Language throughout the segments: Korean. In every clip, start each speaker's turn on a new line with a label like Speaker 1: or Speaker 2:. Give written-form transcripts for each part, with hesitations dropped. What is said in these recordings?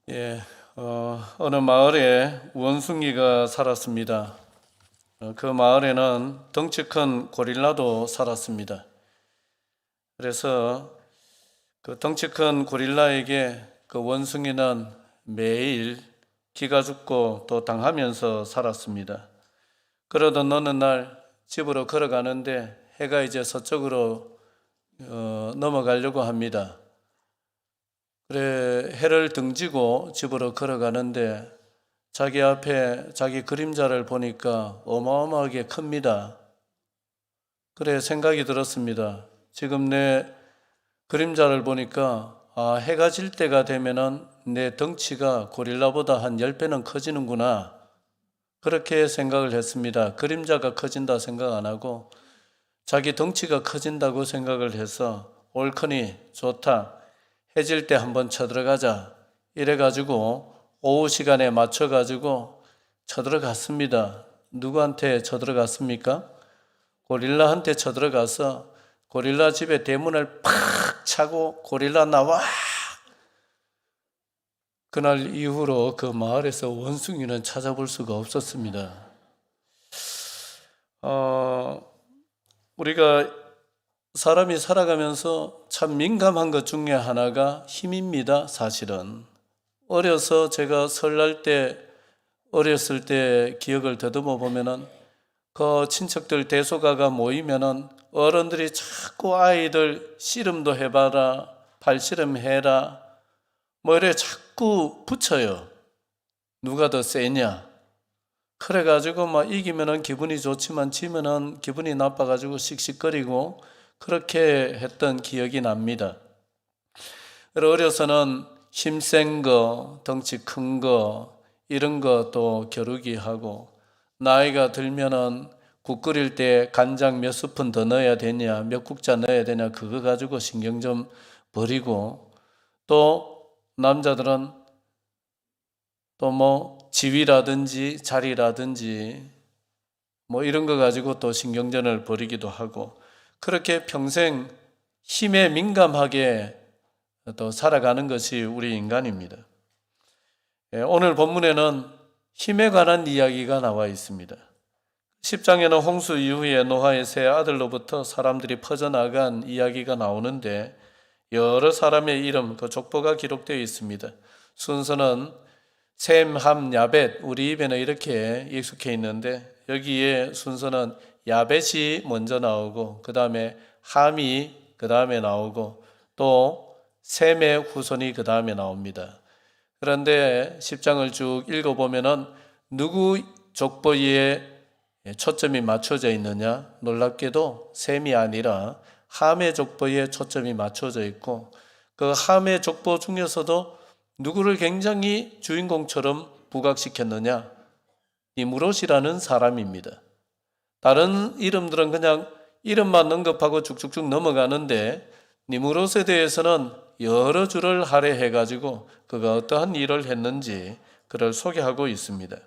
Speaker 1: 예, 어느 마을에 원숭이가 살았습니다. 그 마을에는 덩치 큰 고릴라도 살았습니다. 그래서 그 덩치 큰 고릴라에게 그 원숭이는 매일 기가 죽고 또 당하면서 살았습니다. 그러던 어느 날 집으로 걸어가는데 해가 이제 서쪽으로 넘어가려고 합니다. 그래, 해를 등지고 집으로 걸어가는데 자기 앞에 자기 그림자를 보니까 어마어마하게 큽니다. 그래, 생각이 들었습니다. 지금 내 그림자를 보니까 해가 질 때가 되면은 내 덩치가 고릴라보다 한 10배는 커지는구나. 그렇게 생각을 했습니다. 그림자가 커진다 생각 안 하고 자기 덩치가 커진다고 생각을 해서 옳거니 좋다. 해질 때 한번 쳐들어가자. 이래가지고 오후 시간에 맞춰가지고 쳐들어갔습니다. 누구한테 쳐들어갔습니까? 고릴라한테 쳐들어가서 고릴라 집에 대문을 팍 차고 고릴라 나와! 그날 이후로 그 마을에서 원숭이는 찾아볼 수가 없었습니다. 우리가 사람이 살아가면서 참 민감한 것 중에 하나가 힘입니다, 사실은. 어려서 제가 설날 때, 어렸을 때 기억을 더듬어 보면은 그 친척들 대소가가 모이면은 어른들이 자꾸 아이들 씨름도 해봐라, 팔씨름 해라, 뭐 이래 자꾸 붙여요. 누가 더 세냐. 그래가지고 막 이기면은 기분이 좋지만 지면은 기분이 나빠가지고 씩씩거리고 그렇게 했던 기억이 납니다. 어려서는 힘센 거, 덩치 큰 거, 이런 거 또 겨루기 하고, 나이가 들면은 국 끓일 때 간장 몇 스푼 더 넣어야 되냐, 몇 국자 넣어야 되냐, 그거 가지고 신경 좀 버리고, 또 남자들은 또 뭐 지위라든지 자리라든지 뭐 이런 거 가지고 또 신경전을 벌이기도 하고, 그렇게 평생 힘에 민감하게 또 살아가는 것이 우리 인간입니다. 오늘 본문에는 힘에 관한 이야기가 나와 있습니다. 10장에는 홍수 이후에 노아의 세 아들로부터 사람들이 퍼져나간 이야기가 나오는데 여러 사람의 이름, 그 족보가 기록되어 있습니다. 순서는 셈, 함, 야벳, 우리 입에는 이렇게 익숙해 있는데 여기에 순서는 야벳이 먼저 나오고 그 다음에 함이 그 다음에 나오고 또 셈의 후손이 그 다음에 나옵니다. 그런데 10장을 쭉 읽어보면은 누구 족보에 초점이 맞춰져 있느냐? 놀랍게도 셈이 아니라 함의 족보에 초점이 맞춰져 있고 그 함의 족보 중에서도 누구를 굉장히 주인공처럼 부각시켰느냐? 니무롯이라는 사람입니다. 다른 이름들은 그냥 이름만 언급하고 쭉쭉쭉 넘어가는데 니무롯에 대해서는 여러 줄을 할애해가지고 그가 어떠한 일을 했는지 그를 소개하고 있습니다.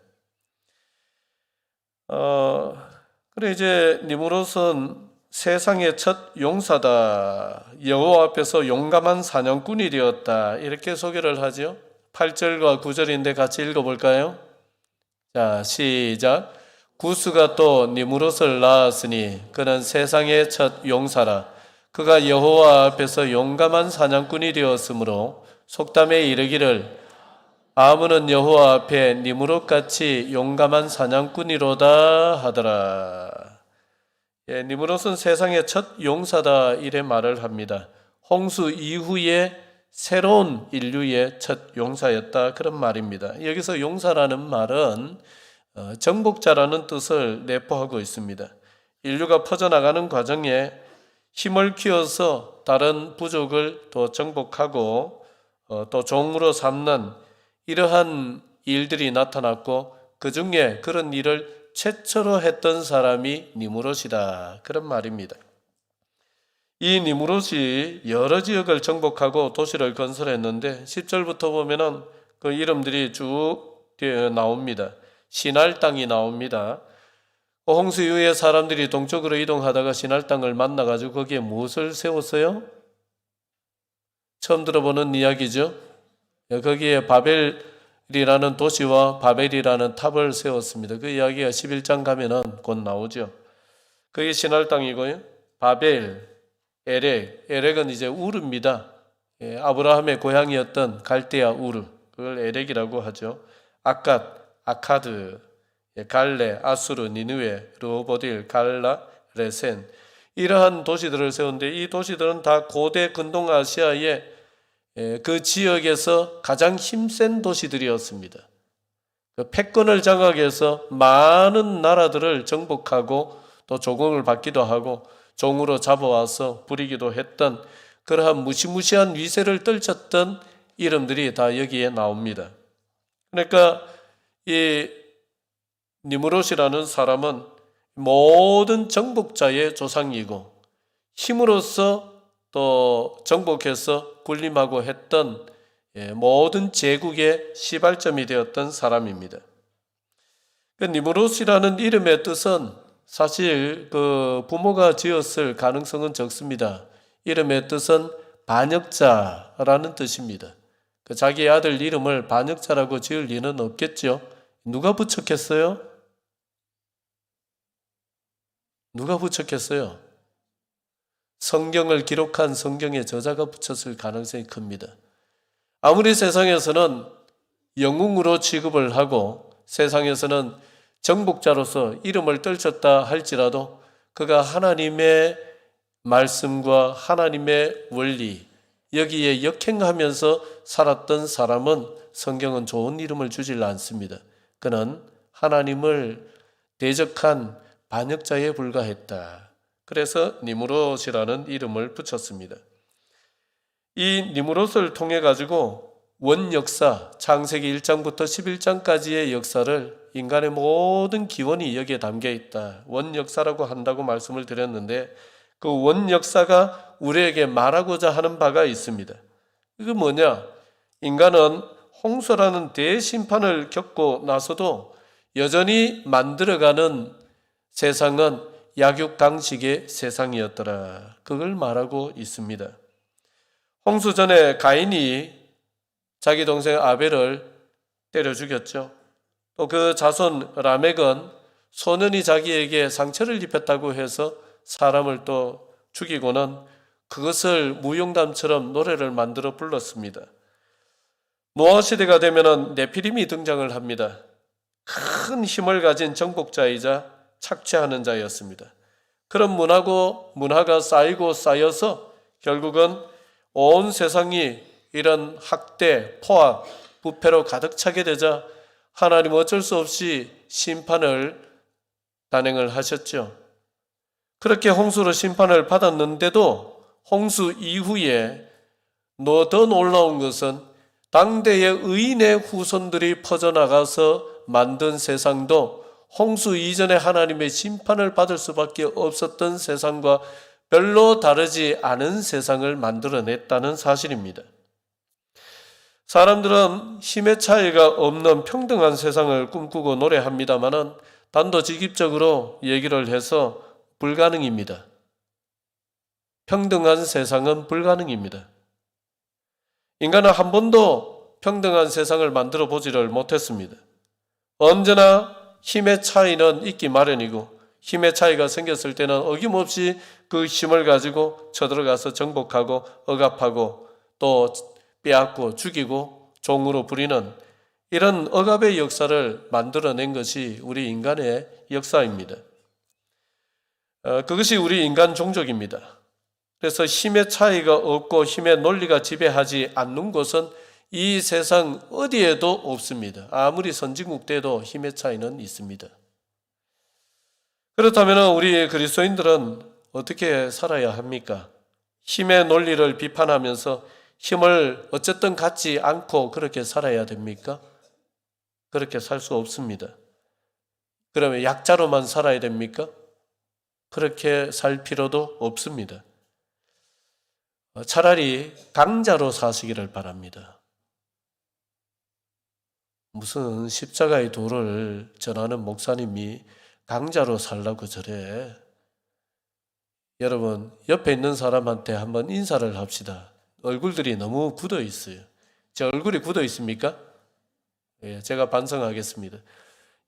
Speaker 1: 그래 이제 니무롯은 세상의 첫 용사다. 여호와 앞에서 용감한 사냥꾼이 되었다. 이렇게 소개를 하죠. 8절과 9절인데 같이 읽어볼까요? 자, 시작. 구스가 또 니무롯을 낳았으니 그는 세상의 첫 용사라. 그가 여호와 앞에서 용감한 사냥꾼이 되었으므로 속담에 이르기를 아문은 여호와 앞에 니무롯같이 용감한 사냥꾼이로다 하더라. 니무롯은 세상의 첫 용사다 이래 말을 합니다. 홍수 이후에 새로운 인류의 첫 용사였다 그런 말입니다. 여기서 용사라는 말은 정복자라는 뜻을 내포하고 있습니다. 인류가 퍼져나가는 과정에 힘을 키워서 다른 부족을 또 정복하고 또 종으로 삼는 이러한 일들이 나타났고 그 중에 그런 일을 최초로 했던 사람이 니무롯이다 그런 말입니다. 이 니무롯이 여러 지역을 정복하고 도시를 건설했는데 10절부터 보면은 그 이름들이 쭉 나옵니다. 시날 땅이 나옵니다. 홍수 이후에 사람들이 동쪽으로 이동하다가 시날 땅을 만나가지고 거기에 무엇을 세웠어요? 처음 들어보는 이야기죠. 거기에 바벨이라는 도시와 바벨이라는 탑을 세웠습니다. 그 이야기가 11장 가면은 곧 나오죠. 그게 신할 땅이고요. 바벨, 에렉은 이제 우르입니다. 아브라함의 고향이었던 갈대아 우르, 그걸 에렉이라고 하죠. 아갓, 아카드, 갈레, 아수르, 니느웨, 르호보딜, 갈라, 레센, 이러한 도시들을 세웠는데 이 도시들은 다 고대 근동아시아의 그 지역에서 가장 힘센 도시들이었습니다. 그 패권을 장악해서 많은 나라들을 정복하고 또 조공을 받기도 하고 종으로 잡아와서 부리기도 했던 그러한 무시무시한 위세를 떨쳤던 이름들이 다 여기에 나옵니다. 그러니까 이 니무롯이라는 사람은 모든 정복자의 조상이고 힘으로써 또 정복해서 군림하고 했던 모든 제국의 시발점이 되었던 사람입니다. 그 니무롯이라는 이름의 뜻은 사실 그 부모가 지었을 가능성은 적습니다. 이름의 뜻은 반역자라는 뜻입니다. 그 자기 아들 이름을 반역자라고 지을 리는 없겠죠. 누가 붙였겠어요? 누가 붙였겠어요? 성경을 기록한 성경의 저자가 붙였을 가능성이 큽니다. 아무리 세상에서는 영웅으로 취급을 하고 세상에서는 정복자로서 이름을 떨쳤다 할지라도 그가 하나님의 말씀과 하나님의 원리 여기에 역행하면서 살았던 사람은 성경은 좋은 이름을 주질 않습니다. 그는 하나님을 대적한 반역자에 불과했다. 그래서 니무롯이라는 이름을 붙였습니다. 이 니무롯을 통해 가지고 원역사, 창세기 1장부터 11장까지의 역사를 인간의 모든 기원이 여기에 담겨 있다. 원역사라고 한다고 말씀을 드렸는데 그 원역사가 우리에게 말하고자 하는 바가 있습니다. 이게 뭐냐? 인간은 홍수라는 대심판을 겪고 나서도 여전히 만들어가는 세상은 약육강식의 세상이었더라. 그걸 말하고 있습니다. 홍수 전에 가인이 자기 동생 아벨을 때려 죽였죠. 또 그 자손 라멕은 소년이 자기에게 상처를 입혔다고 해서 사람을 또 죽이고는 그것을 무용담처럼 노래를 만들어 불렀습니다. 노아 시대가 되면은 네피림이 등장을 합니다. 큰 힘을 가진 정복자이자 착취하는 자였습니다. 그런 문화가 쌓이고 쌓여서 결국은 온 세상이 이런 학대, 포악, 부패로 가득 차게 되자 하나님 어쩔 수 없이 심판을 단행을 하셨죠. 그렇게 홍수로 심판을 받았는데도 홍수 이후에 더 놀라운 것은 당대의 의인의 후손들이 퍼져나가서 만든 세상도 홍수 이전에 하나님의 심판을 받을 수밖에 없었던 세상과 별로 다르지 않은 세상을 만들어냈다는 사실입니다. 사람들은 힘의 차이가 없는 평등한 세상을 꿈꾸고 노래합니다마는 단도직입적으로 얘기를 해서 불가능입니다. 평등한 세상은 불가능입니다. 인간은 한 번도 평등한 세상을 만들어 보지를 못했습니다. 언제나 힘의 차이는 있기 마련이고 힘의 차이가 생겼을 때는 어김없이 그 힘을 가지고 쳐들어가서 정복하고 억압하고 또 빼앗고 죽이고 종으로 부리는 이런 억압의 역사를 만들어낸 것이 우리 인간의 역사입니다. 그것이 우리 인간 종족입니다. 그래서 힘의 차이가 없고 힘의 논리가 지배하지 않는 곳은 이 세상 어디에도 없습니다. 아무리 선진국 돼도 힘의 차이는 있습니다. 그렇다면 우리 그리스도인들은 어떻게 살아야 합니까? 힘의 논리를 비판하면서 힘을 어쨌든 갖지 않고 그렇게 살아야 됩니까? 그렇게 살 수 없습니다. 그러면 약자로만 살아야 됩니까? 그렇게 살 필요도 없습니다. 차라리 강자로 사시기를 바랍니다. 무슨 십자가의 도를 전하는 목사님이 강자로 살라고 저래. 여러분 옆에 있는 사람한테 한번 인사를 합시다. 얼굴들이 너무 굳어 있어요. 제 얼굴이 굳어 있습니까? 예, 제가 반성하겠습니다.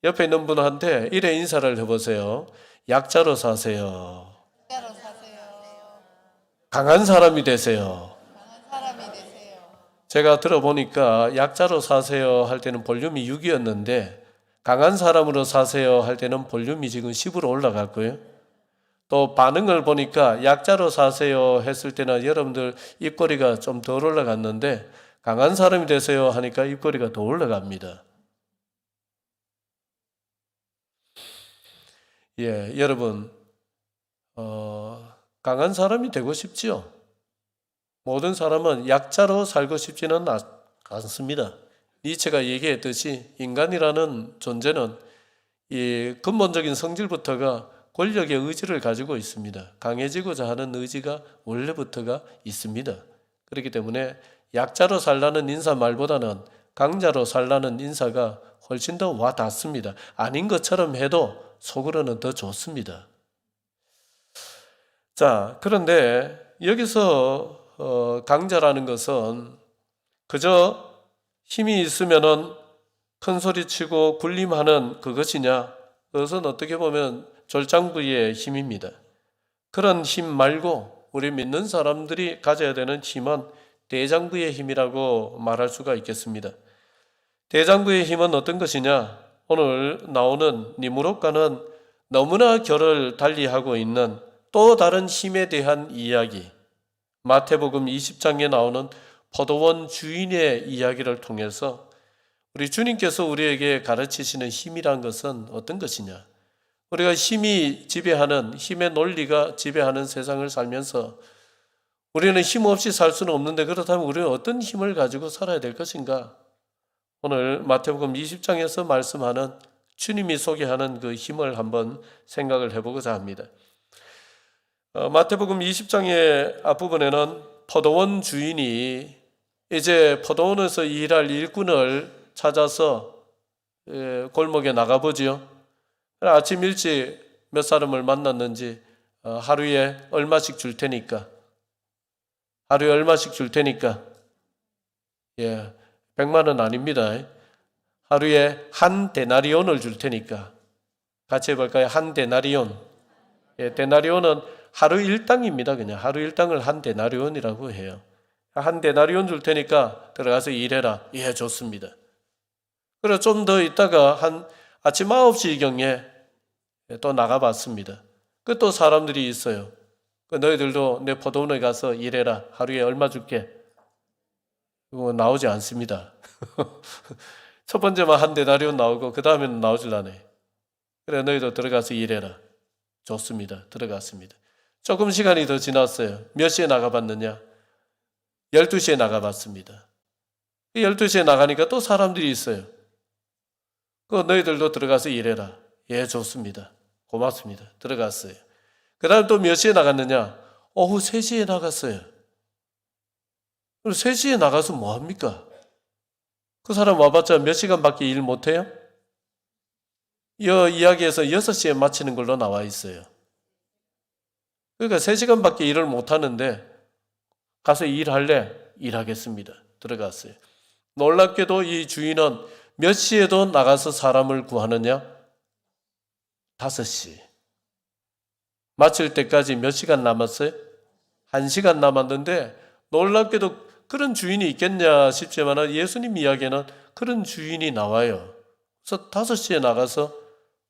Speaker 1: 옆에 있는 분한테 이래 인사를 해보세요. 약자로 사세요.
Speaker 2: 약자로 사세요.
Speaker 1: 강한 사람이 되세요.
Speaker 2: 강한 사람이 되세요.
Speaker 1: 제가 들어보니까 약자로 사세요 할 때는 볼륨이 6이었는데 강한 사람으로 사세요 할 때는 볼륨이 지금 10으로 올라갈 거예요. 또 반응을 보니까 약자로 사세요 했을 때는 여러분들 입꼬리가 좀 덜 올라갔는데 강한 사람이 되세요 하니까 입꼬리가 더 올라갑니다. 예, 여러분 강한 사람이 되고 싶지요? 모든 사람은 약자로 살고 싶지는 않습니다. 니체가 얘기했듯이 인간이라는 존재는 이 근본적인 성질부터가 권력의 의지를 가지고 있습니다. 강해지고자 하는 의지가 원래부터가 있습니다. 그렇기 때문에 약자로 살라는 인사 말보다는 강자로 살라는 인사가 훨씬 더 와닿습니다. 아닌 것처럼 해도 속으로는 더 좋습니다. 자, 그런데 여기서 강자라는 것은 그저 힘이 있으면은 큰 소리 치고 군림하는 그것이냐? 그것은 어떻게 보면 졸장부의 힘입니다. 그런 힘 말고 우리 믿는 사람들이 가져야 되는 힘은 대장부의 힘이라고 말할 수가 있겠습니다. 대장부의 힘은 어떤 것이냐? 오늘 나오는 니무롯과는 너무나 결을 달리하고 있는 또 다른 힘에 대한 이야기, 마태복음 20장에 나오는 포도원 주인의 이야기를 통해서 우리 주님께서 우리에게 가르치시는 힘이란 것은 어떤 것이냐? 우리가 힘이 지배하는, 힘의 논리가 지배하는 세상을 살면서 우리는 힘 없이 살 수는 없는데 그렇다면 우리는 어떤 힘을 가지고 살아야 될 것인가? 오늘 마태복음 20장에서 말씀하는 주님이 소개하는 그 힘을 한번 생각을 해보고자 합니다. 마태복음 20장의 앞부분에는 포도원 주인이 이제 포도원에서 일할 일꾼을 찾아서 골목에 나가보지요. 아침 일찍 몇 사람을 만났는지 하루에 얼마씩 줄 테니까 하루에 얼마씩 줄 테니까 100만 원 아닙니다. 하루에 한 데나리온을 줄 테니까 같이 해볼까요? 한 데나리온. 데나리온은 하루 일당입니다. 그냥 하루 일당을 한 데나리온이라고 해요. 한 데나리온 줄 테니까 들어가서 일해라. 예, 좋습니다. 그래서 좀 더 있다가 한 아침 9시경에 또 나가봤습니다. 그 또 사람들이 있어요. 너희들도 내 포도원에 가서 일해라. 하루에 얼마 줄게. 이거 나오지 않습니다. 첫 번째만 한 데나리온 나오고 그 다음에는 나오질 않아요. 그래 너희도 들어가서 일해라. 좋습니다. 들어갔습니다. 조금 시간이 더 지났어요. 몇 시에 나가봤느냐? 12시에 나가봤습니다. 12시에 나가니까 또 사람들이 있어요. 너희들도 들어가서 일해라. 예, 좋습니다. 고맙습니다. 들어갔어요. 그 다음 또 몇 시에 나갔느냐? 오후 3시에 나갔어요. 그럼 3시에 나가서 뭐 합니까? 그 사람 와봤자 몇 시간밖에 일 못해요? 이 이야기에서 6시에 마치는 걸로 나와 있어요. 그러니까 3시간밖에 일을 못하는데 가서 일할래? 일하겠습니다. 들어갔어요. 놀랍게도 이 주인은 몇 시에도 나가서 사람을 구하느냐? 5시. 마칠 때까지 몇 시간 남았어요? 1시간 남았는데 놀랍게도 그런 주인이 있겠냐 싶지만 예수님 이야기에는 그런 주인이 나와요. 그래서 5시에 나가서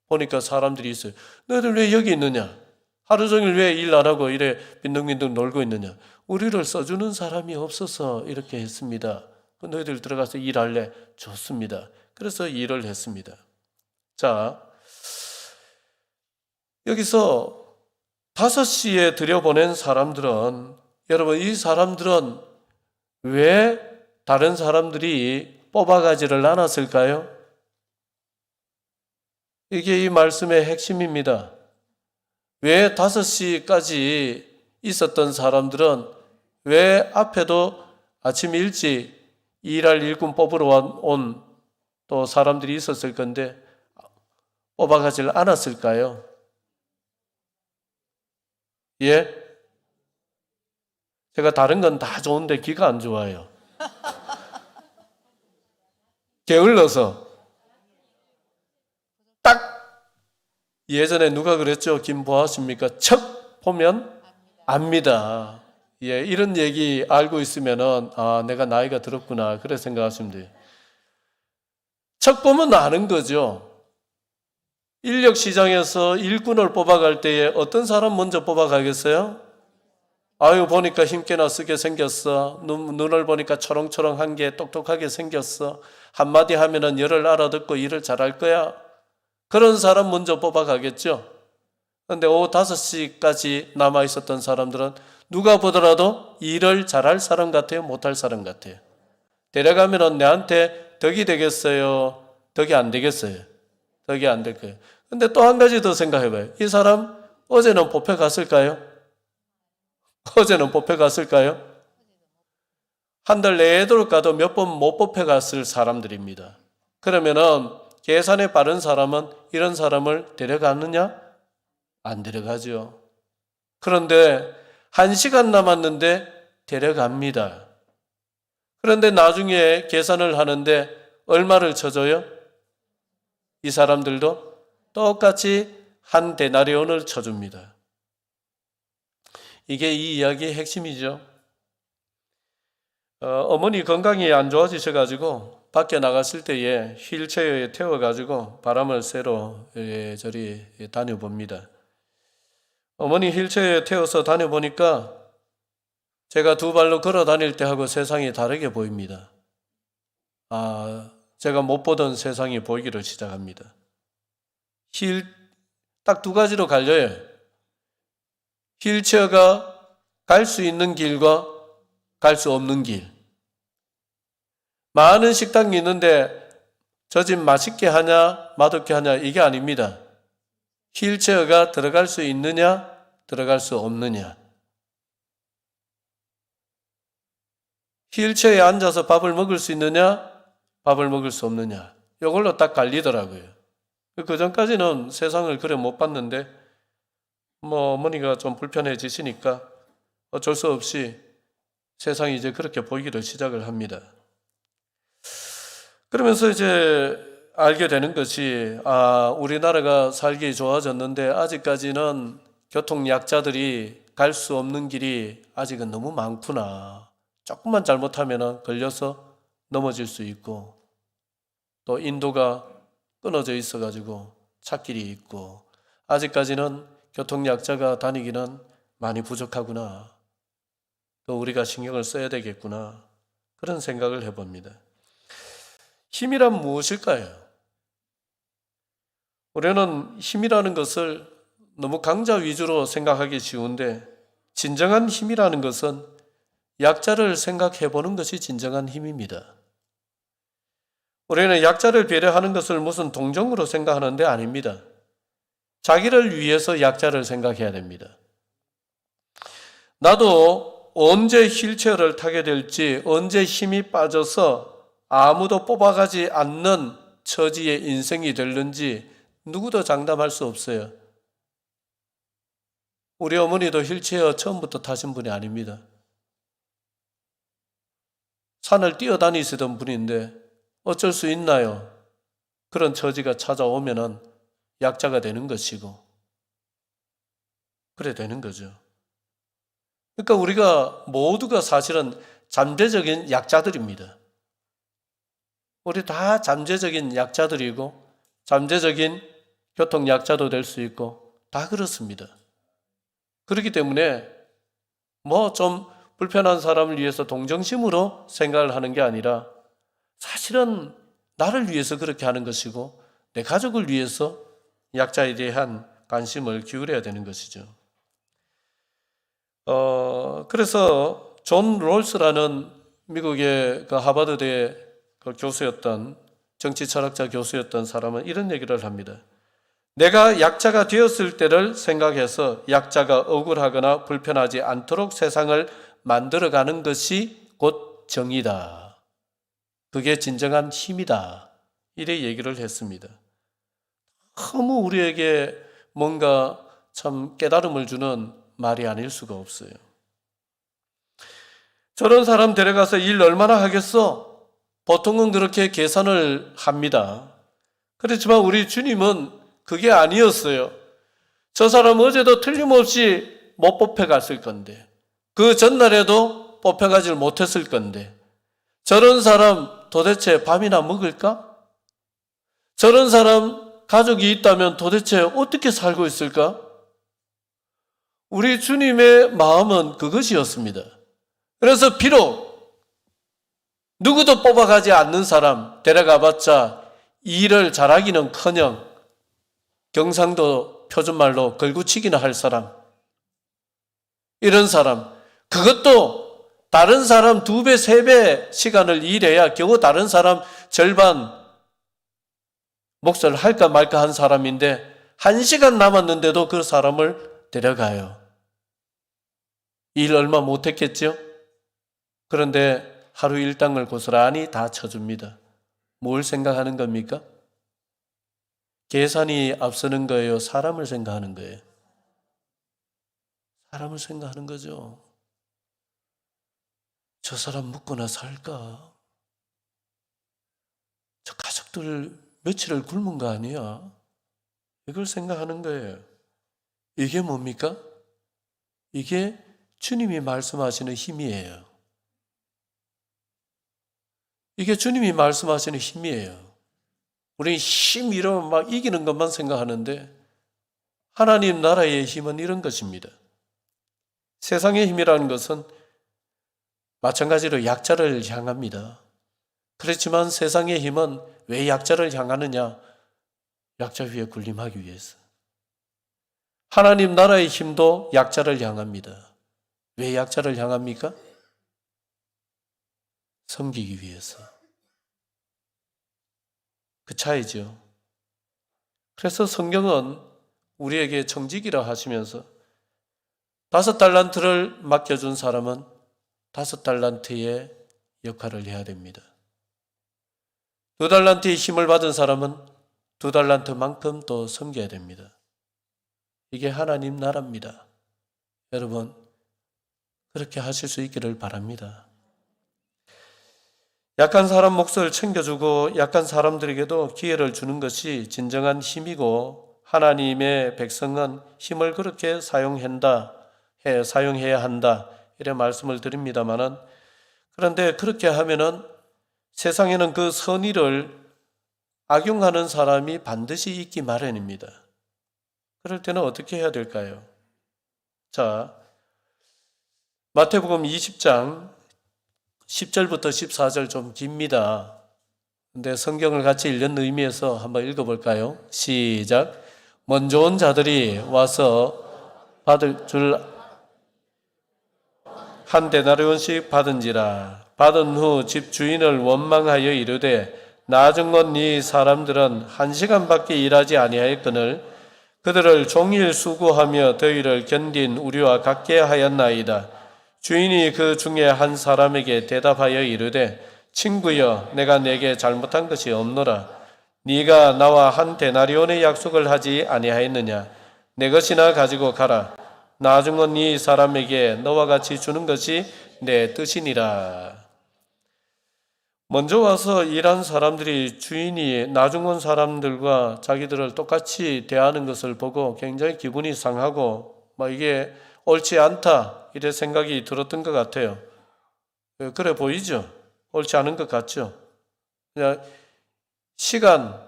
Speaker 1: 보니까 사람들이 있어요. 너희들 왜 여기 있느냐? 하루 종일 왜 일 안 하고 이래 빈둥빈둥 놀고 있느냐? 우리를 써주는 사람이 없어서 이렇게 했습니다. 너희들 들어가서 일할래? 좋습니다. 그래서 일을 했습니다. 자, 여기서 5시에 들여보낸 사람들은 여러분 이 사람들은 왜 다른 사람들이 뽑아가지를 않았을까요? 이게 이 말씀의 핵심입니다. 왜 5시까지 있었던 사람들은 왜 앞에도 아침 일찍 일할 일꾼 뽑으러 온 또 사람들이 있었을 건데 뽑아가질 않았을까요? 예? 제가 다른 건 다 좋은데 귀가 안 좋아요. 게을러서. 딱 예전에 누가 그랬죠? 김보하십니까? 척 보면 압니다. 예, 이런 얘기 알고 있으면은 내가 나이가 들었구나 그래 생각하시면 돼요. 척 보면 아는 거죠. 인력 시장에서 일꾼을 뽑아갈 때에 어떤 사람 먼저 뽑아가겠어요? 아유, 보니까 힘께나 쓰게 생겼어. 눈을 보니까 초롱초롱한 게 똑똑하게 생겼어. 한마디 하면은 열을 알아듣고 일을 잘할 거야. 그런 사람 먼저 뽑아가겠죠. 그런데 오후 5시까지 남아있었던 사람들은 누가 보더라도 일을 잘할 사람 같아요? 못할 사람 같아요? 데려가면은 내한테 덕이 되겠어요? 덕이 안 되겠어요? 덕이 안 될 거예요. 근데 또 한 가지 더 생각해봐요. 이 사람 어제는 뽑혀갔을까요? 어제는 뽑혀갔을까요? 한 달 내도록 가도 몇 번 못 뽑혀갔을 사람들입니다. 그러면은 계산에 빠른 사람은 이런 사람을 데려가느냐? 안 데려가죠. 그런데 1시간 남았는데 데려갑니다. 그런데 나중에 계산을 하는데 얼마를 쳐줘요? 이 사람들도 똑같이 한 데나리온을 쳐줍니다. 이게 이 이야기의 핵심이죠. 어머니 건강이 안 좋아지셔가지고 밖에 나갔을 때에 휠체어에 태워가지고 바람을 쐬러 저리 다녀봅니다. 어머니 휠체어에 태워서 다녀보니까 제가 두 발로 걸어 다닐 때하고 세상이 다르게 보입니다. 제가 못 보던 세상이 보이기를 시작합니다. 딱 두 가지로 갈려요. 휠체어가 갈 수 있는 길과 갈 수 없는 길. 많은 식당이 있는데 저 집 맛있게 하냐 맛없게 하냐 이게 아닙니다. 휠체어가 들어갈 수 있느냐 들어갈 수 없느냐. 휠체어에 앉아서 밥을 먹을 수 있느냐 밥을 먹을 수 없느냐. 이걸로 딱 갈리더라고요. 그 전까지는 세상을 그래 못 봤는데 어머니가 좀 불편해지시니까 어쩔 수 없이 세상이 이제 그렇게 보이기를 시작을 합니다. 그러면서 이제 알게 되는 것이 우리나라가 살기 좋아졌는데 아직까지는 교통약자들이 갈 수 없는 길이 아직은 너무 많구나. 조금만 잘못하면 걸려서 넘어질 수 있고 또 인도가 끊어져 있어가지고 찻길이 있고 아직까지는 교통약자가 다니기는 많이 부족하구나. 또 우리가 신경을 써야 되겠구나. 그런 생각을 해봅니다. 힘이란 무엇일까요? 우리는 힘이라는 것을 너무 강자 위주로 생각하기 쉬운데 진정한 힘이라는 것은 약자를 생각해 보는 것이 진정한 힘입니다. 우리는 약자를 배려하는 것을 무슨 동정으로 생각하는 데 아닙니다. 자기를 위해서 약자를 생각해야 됩니다. 나도 언제 휠체어를 타게 될지, 언제 힘이 빠져서 아무도 뽑아가지 않는 처지의 인생이 될는지 누구도 장담할 수 없어요. 우리 어머니도 휠체어 처음부터 타신 분이 아닙니다. 산을 뛰어다니시던 분인데 어쩔 수 있나요? 그런 처지가 찾아오면은 약자가 되는 것이고 그래 되는 거죠. 그러니까 우리가 모두가 사실은 잠재적인 약자들입니다. 우리 다 잠재적인 약자들이고 잠재적인 교통약자도 될 수 있고 다 그렇습니다. 그렇기 때문에 좀 불편한 사람을 위해서 동정심으로 생각을 하는 게 아니라 사실은 나를 위해서 그렇게 하는 것이고 내 가족을 위해서 약자에 대한 관심을 기울여야 되는 것이죠. 그래서 존 롤스라는 미국의 그 하버드대 그 교수였던 정치 철학자 교수였던 사람은 이런 얘기를 합니다. 내가 약자가 되었을 때를 생각해서 약자가 억울하거나 불편하지 않도록 세상을 만들어가는 것이 곧 정의다. 그게 진정한 힘이다. 이래 얘기를 했습니다. 너무 우리에게 뭔가 참 깨달음을 주는 말이 아닐 수가 없어요. 저런 사람 데려가서 일 얼마나 하겠어? 보통은 그렇게 계산을 합니다. 그렇지만 우리 주님은 그게 아니었어요. 저 사람 어제도 틀림없이 못 뽑혀갔을 건데, 그 전날에도 뽑혀가질 못했을 건데, 저런 사람 도대체 밥이나 먹을까? 저런 사람 가족이 있다면 도대체 어떻게 살고 있을까? 우리 주님의 마음은 그것이었습니다. 그래서 비록 누구도 뽑아가지 않는 사람 데려가봤자 일을 잘하기는커녕 경상도 표준말로 걸구치기나 할 사람, 이런 사람, 그것도 다른 사람 2배, 3배 시간을 일해야 겨우 다른 사람 절반 몫을 할까 말까 한 사람인데 1시간 남았는데도 그 사람을 데려가요. 일 얼마 못했겠죠? 그런데 하루 일당을 고스란히 다 쳐줍니다. 뭘 생각하는 겁니까? 계산이 앞서는 거예요? 사람을 생각하는 거예요? 사람을 생각하는 거죠. 저 사람 묵거나 살까? 저 가족들 며칠을 굶은 거 아니야? 이걸 생각하는 거예요. 이게 뭡니까? 이게 주님이 말씀하시는 힘이에요. 이게 주님이 말씀하시는 힘이에요. 우리 힘 이러면 막 이기는 것만 생각하는데 하나님 나라의 힘은 이런 것입니다. 세상의 힘이라는 것은 마찬가지로 약자를 향합니다. 그렇지만 세상의 힘은 왜 약자를 향하느냐? 약자 위에 군림하기 위해서. 하나님 나라의 힘도 약자를 향합니다. 왜 약자를 향합니까? 섬기기 위해서. 그 차이죠. 그래서 성경은 우리에게 청지기라 하시면서 5달란트를 맡겨준 사람은 5달란트의 역할을 해야 됩니다. 2달란트의 힘을 받은 사람은 2달란트만큼 또 섬겨야 됩니다. 이게 하나님 나라입니다. 여러분, 그렇게 하실 수 있기를 바랍니다. 약한 사람 몫을 챙겨주고 약한 사람들에게도 기회를 주는 것이 진정한 힘이고 하나님의 백성은 힘을 그렇게 사용해야 한다. 이런 말씀을 드립니다마는 그런데 그렇게 하면은 세상에는 그 선의를 악용하는 사람이 반드시 있기 마련입니다. 그럴 때는 어떻게 해야 될까요? 자, 마태복음 20장 10절부터 14절 좀 깁니다. 근데 성경을 같이 읽는 의미에서 한번 읽어볼까요? 시작. 먼저 온 자들이 와서 받을 줄 한 데나리온씩 받은지라. 받은 후 집 주인을 원망하여 이르되 나중 건 이 사람들은 1시간밖에 일하지 아니하였거늘 그들을 종일 수고하며 더위를 견딘 우리와 같게 하였나이다. 주인이 그 중에 한 사람에게 대답하여 이르되 친구여 내가 내게 잘못한 것이 없노라. 네가 나와 한 데나리온의 약속을 하지 아니하였느냐. 내 것이나 가지고 가라. 나중은 이 사람에게 너와 같이 주는 것이 내 뜻이니라. 먼저 와서 일한 사람들이 주인이 나중 온 사람들과 자기들을 똑같이 대하는 것을 보고 굉장히 기분이 상하고 이게 옳지 않다 이래 생각이 들었던 것 같아요. 그래 보이죠? 옳지 않은 것 같죠? 그냥 시간,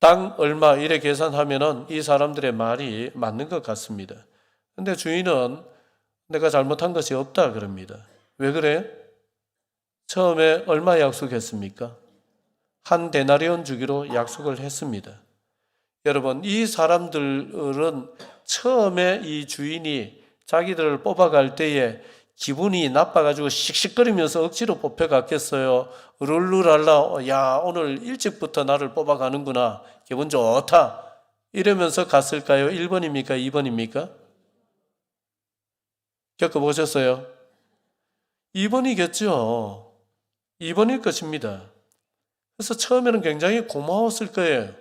Speaker 1: 당 얼마 이래 계산하면은 이 사람들의 말이 맞는 것 같습니다. 근데 주인은 내가 잘못한 것이 없다 그럽니다. 왜 그래요? 처음에 얼마 약속했습니까? 한 데나리온 주기로 약속을 했습니다. 여러분, 이 사람들은 처음에 이 주인이 자기들을 뽑아갈 때에 기분이 나빠가지고 씩씩거리면서 억지로 뽑혀갔겠어요? 룰루랄라, 야, 오늘 일찍부터 나를 뽑아가는구나. 기분 좋다. 이러면서 갔을까요? 1번입니까? 2번입니까? 겪어보셨어요? 2번이겠죠. 2번일 것입니다. 그래서 처음에는 굉장히 고마웠을 거예요.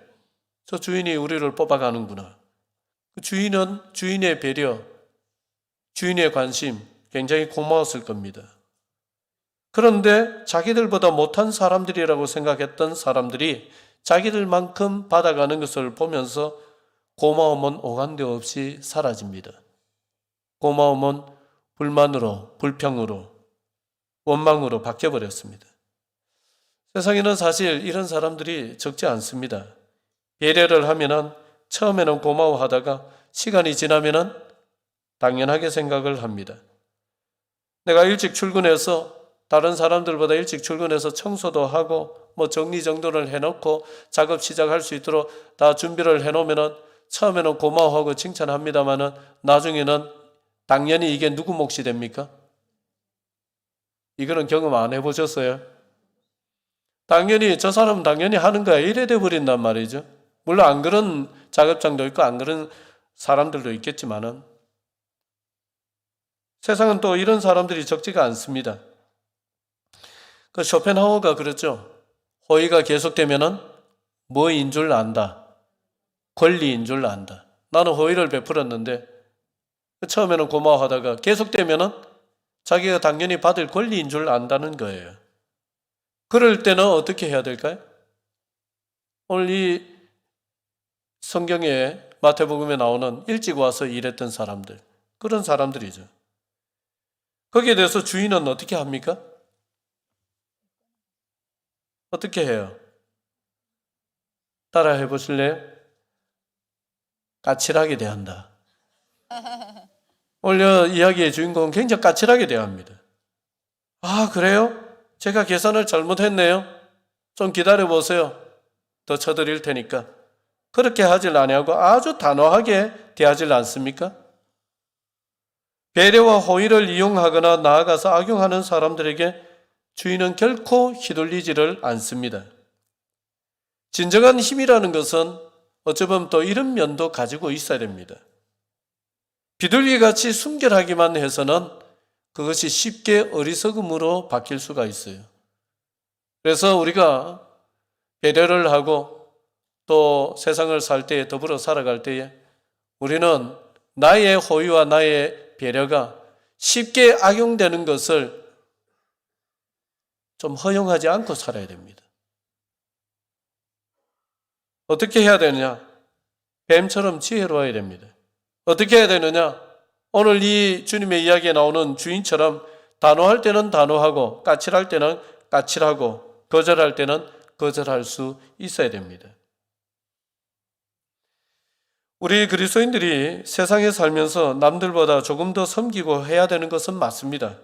Speaker 1: 저 주인이 우리를 뽑아가는구나. 그 주인은 주인의 배려, 주인의 관심 굉장히 고마웠을 겁니다. 그런데 자기들보다 못한 사람들이라고 생각했던 사람들이 자기들만큼 받아가는 것을 보면서 고마움은 오간데 없이 사라집니다. 고마움은 불만으로, 불평으로, 원망으로 바뀌어버렸습니다. 세상에는 사실 이런 사람들이 적지 않습니다. 배려를 하면은 처음에는 고마워하다가 시간이 지나면은 당연하게 생각을 합니다. 내가 일찍 출근해서 다른 사람들보다 일찍 출근해서 청소도 하고 뭐 정리정돈을 해놓고 작업 시작할 수 있도록 다 준비를 해놓으면은 처음에는 고마워하고 칭찬합니다만은 나중에는 당연히 이게 누구 몫이 됩니까? 이거는 경험 안 해보셨어요? 당연히 저 사람은 당연히 하는 거야 이래 돼 버린단 말이죠. 물론 안 그런 작업장도 있고 안 그런 사람들도 있겠지만은 세상은 또 이런 사람들이 적지가 않습니다. 그 쇼펜하우어가 그랬죠. 호의가 계속되면은 뭐인 줄 안다. 권리인 줄 안다. 나는 호의를 베풀었는데 처음에는 고마워하다가 계속되면은 자기가 당연히 받을 권리인 줄 안다는 거예요. 그럴 때는 어떻게 해야 될까요? 오늘 이 성경에 마태복음에 나오는 일찍 와서 일했던 사람들, 그런 사람들이죠. 거기에 대해서 주인은 어떻게 합니까? 어떻게 해요? 따라 해보실래요? 까칠하게 대한다. 오늘 이야기의 주인공은 굉장히 까칠하게 대합니다. 아, 그래요? 제가 계산을 잘못했네요. 좀 기다려보세요. 더 쳐드릴 테니까. 그렇게 하질 아니하고 아주 단호하게 대하질 않습니까? 배려와 호의를 이용하거나 나아가서 악용하는 사람들에게 주인은 결코 휘둘리지를 않습니다. 진정한 힘이라는 것은 어쩌면 또 이런 면도 가지고 있어야 됩니다. 비둘기같이 순결하기만 해서는 그것이 쉽게 어리석음으로 바뀔 수가 있어요. 그래서 우리가 배려를 하고 또 세상을 살 때에 더불어 살아갈 때에 우리는 나의 호의와 나의 배려가 쉽게 악용되는 것을 좀 허용하지 않고 살아야 됩니다. 어떻게 해야 되느냐? 뱀처럼 지혜로워야 됩니다. 어떻게 해야 되느냐? 오늘 이 주님의 이야기에 나오는 주인처럼 단호할 때는 단호하고 까칠할 때는 까칠하고 거절할 때는 거절할 수 있어야 됩니다. 우리 그리스도인들이 세상에 살면서 남들보다 조금 더 섬기고 해야 되는 것은 맞습니다.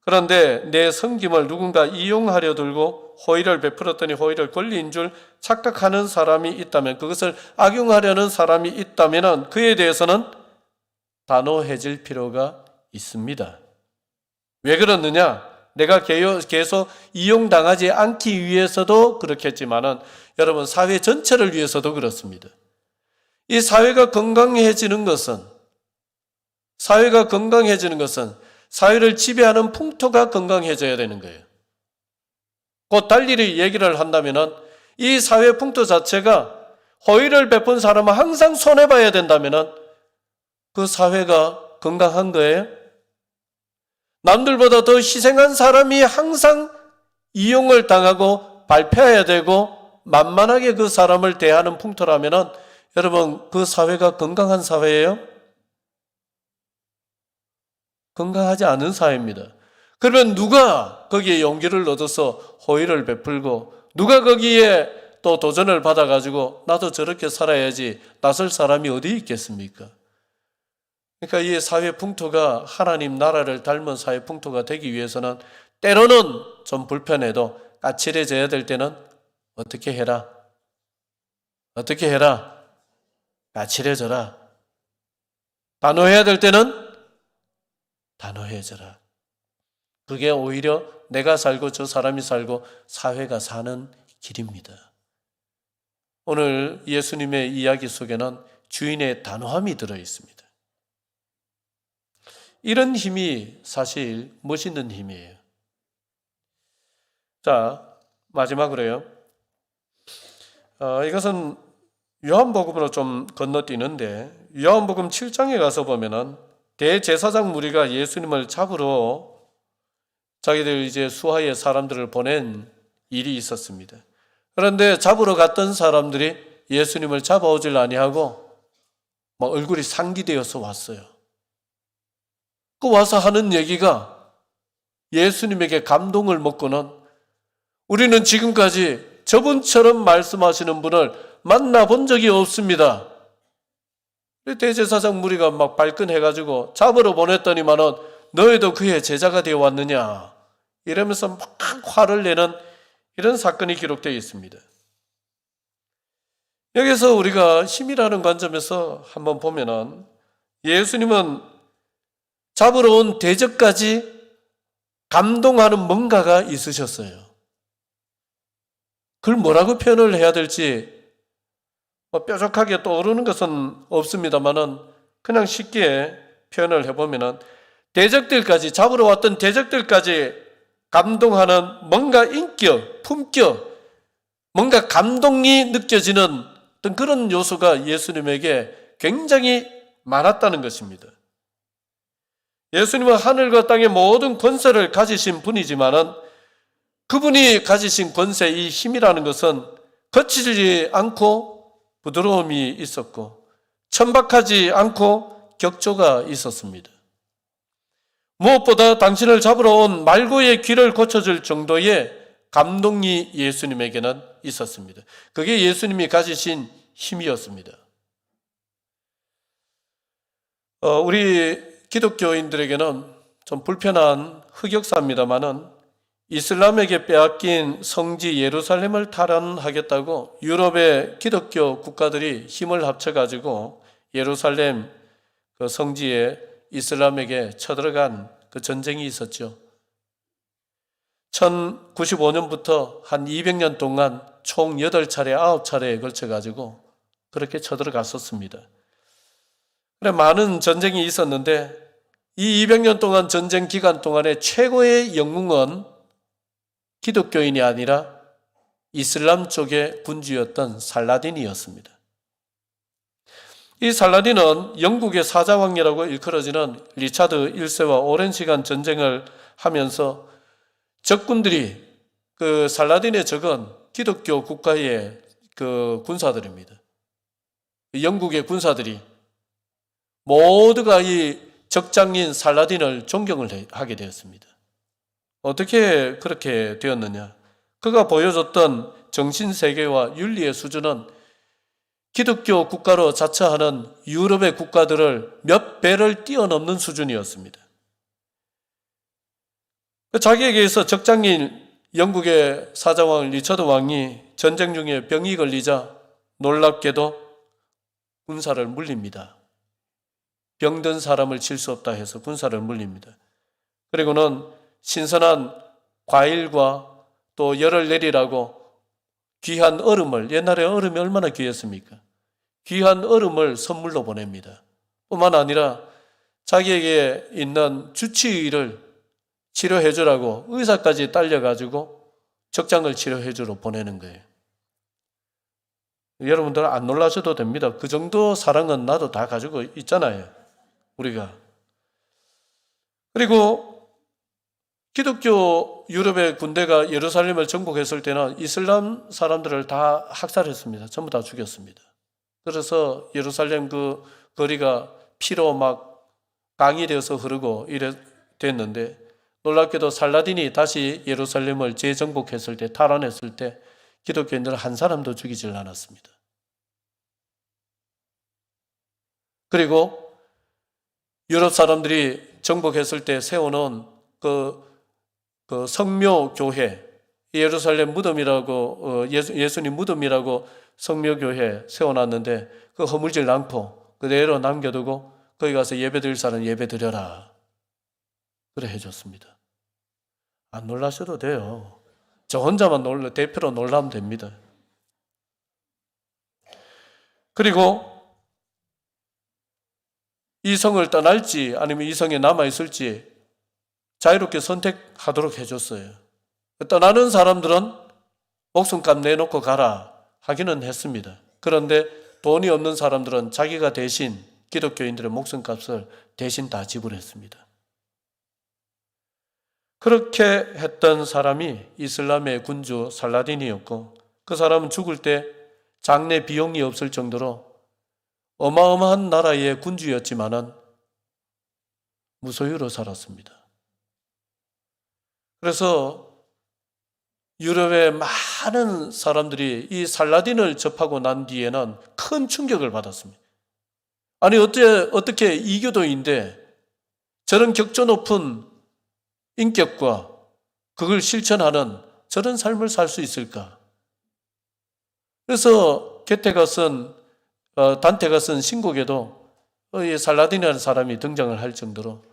Speaker 1: 그런데 내 섬김을 누군가 이용하려 들고 호의를 베풀었더니 호의를 권리인 줄 착각하는 사람이 있다면, 그것을 악용하려는 사람이 있다면 그에 대해서는 단호해질 필요가 있습니다. 왜 그러느냐? 내가 계속 이용당하지 않기 위해서도 그렇겠지만은 여러분 사회 전체를 위해서도 그렇습니다. 이 사회가 건강해지는 것은 사회를 지배하는 풍토가 건강해져야 되는 거예요. 곧 달리 얘기를 한다면은 이 사회 풍토 자체가 호의를 베푼 사람은 항상 손해봐야 된다면은 그 사회가 건강한 거예요? 남들보다 더 희생한 사람이 항상 이용을 당하고 밟혀야 되고 만만하게 그 사람을 대하는 풍토라면은 여러분 그 사회가 건강한 사회예요? 건강하지 않은 사회입니다. 그러면 누가 거기에 용기를 얻어서 호의를 베풀고 누가 거기에 또 도전을 받아가지고 나도 저렇게 살아야지 나설 사람이 어디 있겠습니까? 그러니까 이 사회 풍토가 하나님 나라를 닮은 사회 풍토가 되기 위해서는 때로는 좀 불편해도 까칠해져야 될 때는 어떻게 해라? 어떻게 해라? 까칠해져라. 단호해야 될 때는 단호해져라. 그게 오히려 내가 살고 저 사람이 살고 사회가 사는 길입니다. 오늘 예수님의 이야기 속에는 주인의 단호함이 들어 있습니다. 이런 힘이 사실 멋있는 힘이에요. 자, 마지막으로요. 이것은 요한복음으로 좀 건너뛰는데 요한복음 7장에 가서 보면은 대제사장 무리가 예수님을 잡으러 자기들 이제 수하에 사람들을 보낸 일이 있었습니다. 그런데 잡으러 갔던 사람들이 예수님을 잡아오질 아니하고 막 얼굴이 상기되어서 왔어요. 그 와서 하는 얘기가 예수님에게 감동을 먹고는 우리는 지금까지 저분처럼 말씀하시는 분을 만나본 적이 없습니다. 대제사장 무리가 막 발끈해가지고 잡으러 보냈더니만은 너희도 그의 제자가 되어 왔느냐 이러면서 막 화를 내는 이런 사건이 기록되어 있습니다. 여기서 우리가 힘이라는 관점에서 한번 보면은 예수님은 잡으러 온 대적까지 감동하는 뭔가가 있으셨어요. 그걸 뭐라고 표현을 해야 될지 뾰족하게 떠오르는 것은 없습니다만은 그냥 쉽게 표현을 해보면은 대적들까지 잡으러 왔던 대적들까지 감동하는 뭔가 인격, 품격, 뭔가 감동이 느껴지는 어떤 그런 요소가 예수님에게 굉장히 많았다는 것입니다. 예수님은 하늘과 땅의 모든 권세를 가지신 분이지만은 그분이 가지신 권세, 이 힘이라는 것은 거치지 않고 부드러움이 있었고 천박하지 않고 격조가 있었습니다. 무엇보다 당신을 잡으러 온 말고의 귀를 고쳐줄 정도의 감동이 예수님에게는 있었습니다. 그게 예수님이 가지신 힘이었습니다. 우리 기독교인들에게는 좀 불편한 흑역사입니다만은 이슬람에게 빼앗긴 성지 예루살렘을 탈환하겠다고 유럽의 기독교 국가들이 힘을 합쳐가지고 예루살렘 그 성지에 이슬람에게 쳐들어간 그 전쟁이 있었죠. 1095년부터 한 200년 동안 총 8차례, 9차례에 걸쳐가지고 그렇게 쳐들어갔었습니다. 그래, 많은 전쟁이 있었는데 이 200년 동안 전쟁 기간 동안에 최고의 영웅은 기독교인이 아니라 이슬람 쪽의 군주였던 살라딘이었습니다. 이 살라딘은 영국의 사자왕이라고 일컬어지는 리차드 1세와 오랜 시간 전쟁을 하면서 적군들이 그 살라딘의 적은 기독교 국가의 그 군사들입니다. 영국의 군사들이 모두가 이 적장인 살라딘을 존경을 하게 되었습니다. 어떻게 그렇게 되었느냐? 그가 보여줬던 정신세계와 윤리의 수준은 기독교 국가로 자처하는 유럽의 국가들을 몇 배를 뛰어넘는 수준이었습니다. 자기에게서 적장인 영국의 사자왕 리처드 왕이 전쟁 중에 병이 걸리자 놀랍게도 군사를 물립니다. 병든 사람을 칠 수 없다 해서 군사를 물립니다. 그리고는 신선한 과일과 또 열을 내리라고 귀한 얼음을, 옛날에 얼음이 얼마나 귀했습니까? 귀한 얼음을 선물로 보냅니다. 뿐만 아니라 자기에게 있는 주치의를 치료해 주라고 의사까지 딸려가지고 적장을 치료해 주러 보내는 거예요. 여러분들 안 놀라셔도 됩니다. 그 정도 사랑은 나도 다 가지고 있잖아요, 우리가. 그리고 기독교 유럽의 군대가 예루살렘을 정복했을 때는 이슬람 사람들을 다 학살했습니다. 전부 다 죽였습니다. 그래서 예루살렘 그 거리가 피로 막 강이 되어서 흐르고 이래 됐는데 놀랍게도 살라딘이 다시 예루살렘을 재정복했을 때, 탈환했을 때 기독교인들은 한 사람도 죽이질 않았습니다. 그리고 유럽 사람들이 정복했을 때 세워놓은 그 성묘교회, 예루살렘 무덤이라고, 예수님 무덤이라고 성묘교회 세워놨는데 그 허물질 않고 그대로 남겨두고 거기 가서 예배드릴 사람 예배드려라. 그래 해줬습니다. 안 놀라셔도 돼요. 저 혼자만 대표로 놀라면 됩니다. 그리고 이 성을 떠날지 아니면 이 성에 남아있을지 자유롭게 선택하도록 해줬어요. 떠나는 사람들은 목숨값 내놓고 가라 하기는 했습니다. 그런데 돈이 없는 사람들은 자기가 대신 기독교인들의 목숨값을 대신 다 지불했습니다. 그렇게 했던 사람이 이슬람의 군주 살라딘이었고, 그 사람은 죽을 때 장례 비용이 없을 정도로 어마어마한 나라의 군주였지만은 무소유로 살았습니다. 그래서 유럽의 많은 사람들이 이 살라딘을 접하고 난 뒤에는 큰 충격을 받았습니다. 아니 어떻게 이교도인데 저런 격조 높은 인격과 그걸 실천하는 저런 삶을 살 수 있을까? 그래서 단테가 쓴 신곡에도 이 살라딘이라는 사람이 등장을 할 정도로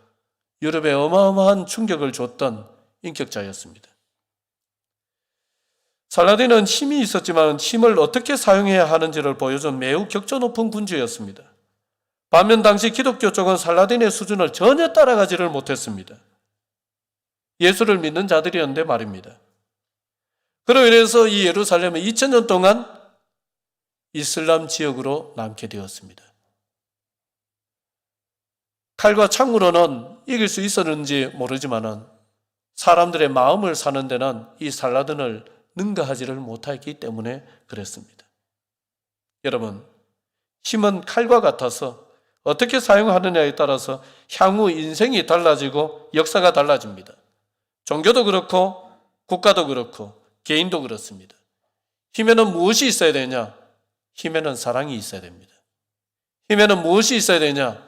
Speaker 1: 유럽에 어마어마한 충격을 줬던 인격자였습니다. 살라딘은 힘이 있었지만 힘을 어떻게 사용해야 하는지를 보여준 매우 격조 높은 군주였습니다. 반면 당시 기독교 쪽은 살라딘의 수준을 전혀 따라가지를 못했습니다. 예수를 믿는 자들이었는데 말입니다. 그로 인해서 이 예루살렘은 2000년 동안 이슬람 지역으로 남게 되었습니다. 칼과 창으로는 이길 수 있었는지 모르지만은 사람들의 마음을 사는 데는 이 살라딘을 능가하지를 못했기 때문에 그랬습니다. 여러분, 힘은 칼과 같아서 어떻게 사용하느냐에 따라서 향후 인생이 달라지고 역사가 달라집니다. 종교도 그렇고 국가도 그렇고 개인도 그렇습니다. 힘에는 무엇이 있어야 되냐? 힘에는 사랑이 있어야 됩니다. 힘에는 무엇이 있어야 되냐?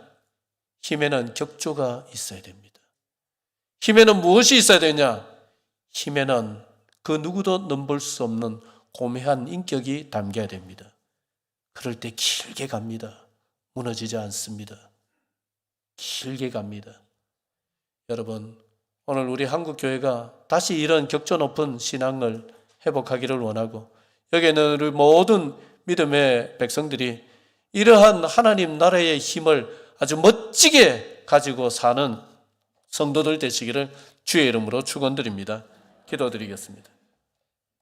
Speaker 1: 힘에는 격조가 있어야 됩니다. 힘에는 무엇이 있어야 되냐? 힘에는 그 누구도 넘볼 수 없는 고매한 인격이 담겨야 됩니다. 그럴 때 길게 갑니다. 무너지지 않습니다. 길게 갑니다. 여러분, 오늘 우리 한국교회가 다시 이런 격조 높은 신앙을 회복하기를 원하고, 여기에는 우리 모든 믿음의 백성들이 이러한 하나님 나라의 힘을 아주 멋지게 가지고 사는 성도들 되시기를 주의 이름으로 축원드립니다. 기도드리겠습니다.